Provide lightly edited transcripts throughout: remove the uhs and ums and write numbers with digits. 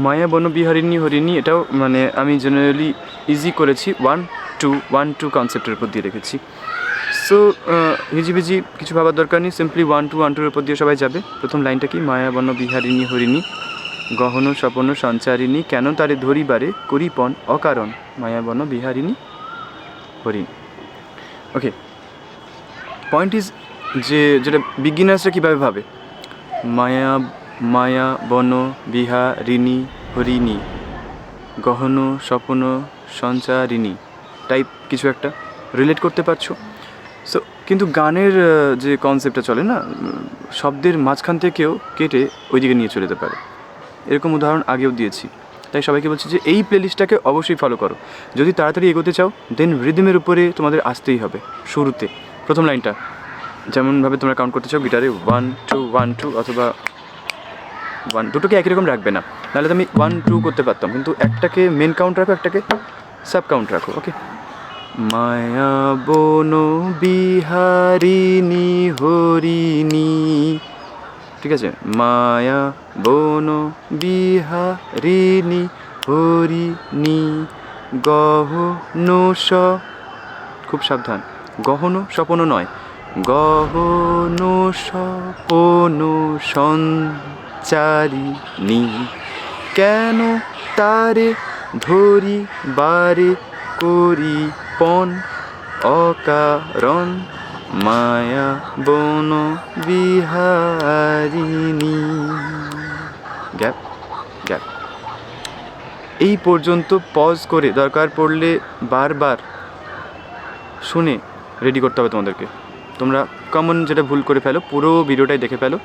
মায়াবন বিহারিনী হরিণী এটাও মানে আমি জেনারেলি ইজি করেছি 1-2 কনসেপ্টের উপর দিয়ে রেখেছি। সো হিজিবিজি কিছু ভাবার দরকার নেই, সিম্পলি 1-2-1-2-র উপর দিয়ে সবাই যাবে। প্রথম লাইনটা কি? মায়াবন বিহারিনী হরিণী গহন স্বপন সঞ্চারিণী কেন তারে ধরিবারে করিপন অকারণ মায়াবন বিহারিণী হরিণী। ওকে, পয়েন্ট ইজ যে যেটা বিগিনার্সরা কীভাবে ভাবে, মায়াবন বিহারিণী হরিণী গহন স্বপন সঞ্চারিণী টাইপ কিছু একটা রিলেট করতে পারছো। সো কিন্তু গানের যে কনসেপ্টটা চলে না, শব্দের মাঝখান থেকেও কেটে ওইদিকে নিয়ে চলে যেতে পারে, এরকম উদাহরণ আগেও দিয়েছি। তাই সবাইকে বলছি যে এই প্লেলিস্টটাকে অবশ্যই ফলো করো। যদি তাড়াতাড়ি এগোতে চাও দেন রিদমের উপরে তোমাদের আসতেই হবে। শুরুতে প্রথম লাইনটা যেমনভাবে তোমরা কাউন্ট করতে চাও গিটারে 1-2-1-2 অথবা 1, দুটোকে একই রকম রাখবে না, নাহলে তো আমি 1-2 করতে পারতাম, কিন্তু একটাকে মেন কাউন্ট রাখো, একটাকে সাব কাউন্ট রাখো। ওকে, মায়াবন বিহারিণী হরিণী, ঠিক আছে, মায়াবন বিহারিণী হরিণী গহন খুব সাবধান, গহন স্বপন নয়, গহন স্বপন সঞ্চারিণী কেন তারে ধরিবারে করিপন অকারণ মায়াবন বিহারিণী। Gap gap. এই পর্যন্ত পজ করে দরকার পড়লে বারবার শুনে রেডি করতে হবে তোমাদেরকে। তোমরা কমন যেটা ভুল করে ফেলো, পুরো ভিডিওটাই দেখে ফেলো,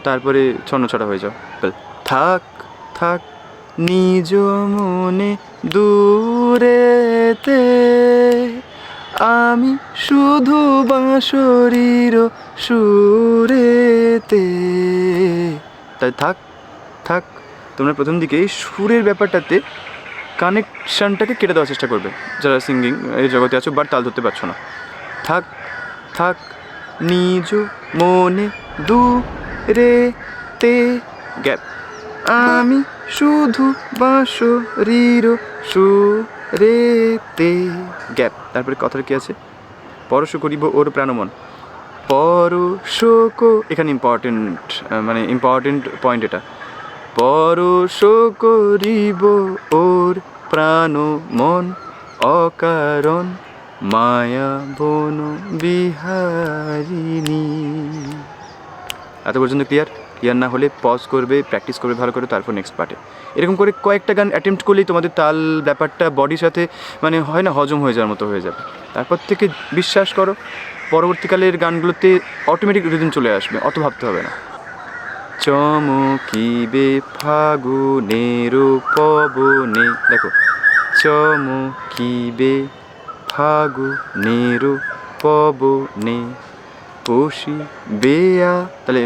তারপরে ছন্নছড়া হয়ে যাও। থাক থাক নিজ মনে দূরেতে আমি শুধু বাঁশরীর সুরেতে। তাই থাক থাক, তোমরা প্রথম দিকে সুরের ব্যাপারটাতে কানেকশানটাকে কেটে দেওয়ার চেষ্টা করবে যারা সিঙ্গিং এই জগতে আছো বাট তাল ধরতে পারছো না। থাক থাক নিজ মনে দূরেতে গ্যাপ আমি শুধু বাঁশরীর সুরেতে গ্যাপ। তারপরে কথাটা কি আছে? পরশ করিব ওর প্রাণমন, পরশক, এখানে ইম্পর্টেন্ট পয়েন্ট এটা, পরশ করিব ওর প্রাণ মন অকারণ মায়াবন বিহারিণী। এত পর্যন্ত ক্লিয়ার? ক্লিয়ার না হলে পজ করবে, প্র্যাকটিস করবে ভালো করে, তারপর নেক্সট পার্টে এরকম করে কয়েকটা গান অ্যাটেম্প্ট করলেই তোমাদের তাল ব্যাপারটা বডির সাথে মানে হয় না, হজম হয়ে যাওয়ার মতো হয়ে যাবে। তারপর থেকে বিশ্বাস করো পরবর্তীকালের গানগুলোতে অটোমেটিক রিদম চলে আসবে, অত ভাবতে হবে না। চমকিবে ফাগুনের পবনে, দেখো চমকিবে ফাগুনের পবনে পশিবে, তাহলে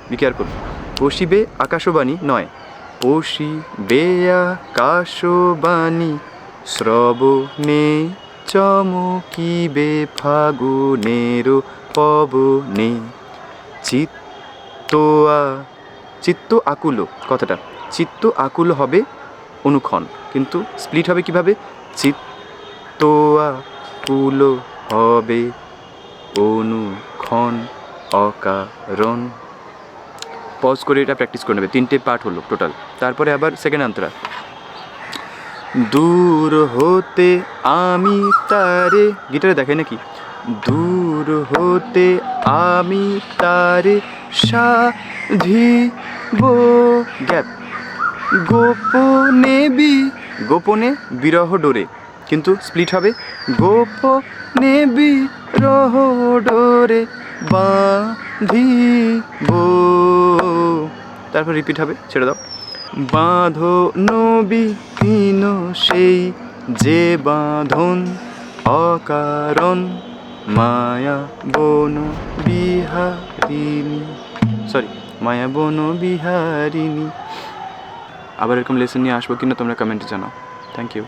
বি কেয়ারফুল, পশিবে আকাশবাণী নয়, পশিবে আকাশবাণী শ্রবণে চমকিবে ফাগুনের পবনে চিত্ত আকুল, কথাটা চিত্ত আকুল হবে অনুক্ষণ, কিন্তু স্প্লিট হবে কিভাবে? চিত্ত আকুল হবে অনুক্ষণ অকারণ। পজ করে এটা প্র্যাকটিস করে নেবে, 3টে পার্ট হলো টোটাল। তারপরে আবার সেকেন্ড আন্তরা, দূর হতে আমি তারে, গিটারে দেখাই নাকি, দূর হতে আমি তারে সাধিব গ্যাপ গোপনে বিরহ ডোরে, কিন্তু স্প্লিট হবে গোপনে বিরহ ডোরে বাঁধিব, তারপর রিপিট হবে, ছেড়ে দাও, বাঁধন বিহীন সেই যে বাঁধন অকারণ মায়াবন বিহারিণী, মায়াবন বিহারিণী। আবার এরকম লেসন নিয়ে আসবো কিনা তোমরা কমেন্টে জানাও। Thank you.